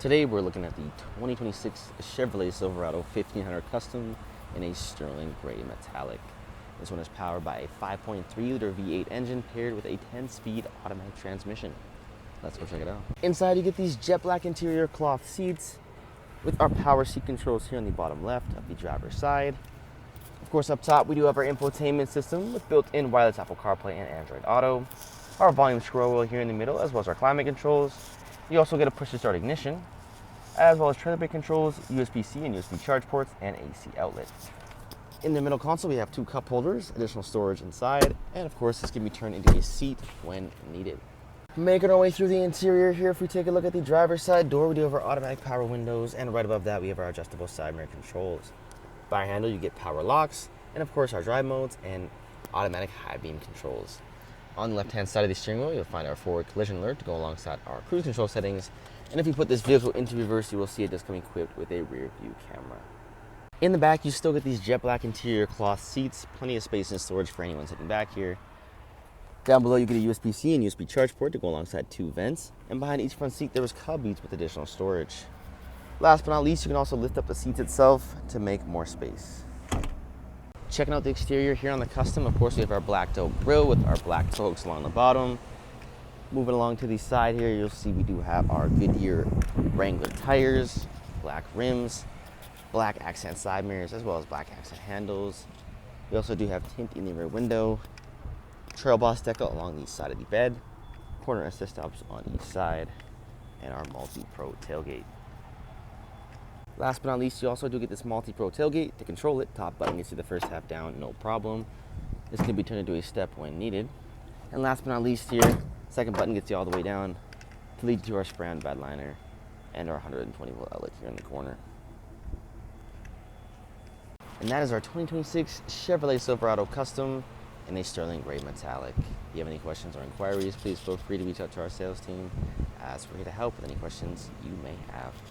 Today we're looking at the 2026 Chevrolet Silverado 1500 Custom in a sterling gray metallic. This one is powered by a 5.3-liter V8 engine paired with a 10-speed automatic transmission. Let's go check it out. Inside you get these jet black interior cloth seats with our power seat controls here on the bottom left of the driver's side. Of course, up top we do have our infotainment system with built-in wireless Apple CarPlay and Android Auto. Our volume scroll wheel here in the middle, as well as our climate controls. You also get a push-to-start ignition, as well as trailer brake controls, USB-C and USB charge ports, and AC outlet. In the middle console, we have two cup holders, additional storage inside, and of course, this can be turned into a seat when needed. Making our way through the interior here, if we take a look at the driver's side door, we do have our automatic power windows, and right above that, we have our adjustable side mirror controls. By our handle, you get power locks, and of course, our drive modes and automatic high beam controls. On the left-hand side of the steering wheel, you'll find our forward collision alert to go alongside our cruise control settings. And if you put this vehicle into reverse, you will see it does come equipped with a rear view camera. In the back, you still get these jet black interior cloth seats, plenty of space and storage for anyone sitting back here. Down below, you get a USB-C and USB charge port to go alongside two vents. And behind each front seat, there is cubbies with additional storage. Last but not least, you can also lift up the seats itself to make more space. Checking out the exterior here on the Custom, of course, we have our black oak grille with our black toe hooks along the bottom. Moving along to the side here, you'll see we do have our Goodyear Wrangler tires, black rims, black accent side mirrors, as well as black accent handles. We also do have tint in the rear window, Trail Boss decal along the side of the bed, corner assist stops on each side, and our Multi-Pro tailgate. Last but not least, you also do get this Multi-Pro tailgate. To control it, top button gets you the first half down, no problem. This can be turned into a step when needed. And last but not least here, second button gets you all the way down to lead to our spray-on bedliner and our 120-volt outlet here in the corner. And that is our 2026 Chevrolet Silverado Custom in a sterling gray metallic. If you have any questions or inquiries, please feel free to reach out to our sales team, as we're here to help with any questions you may have.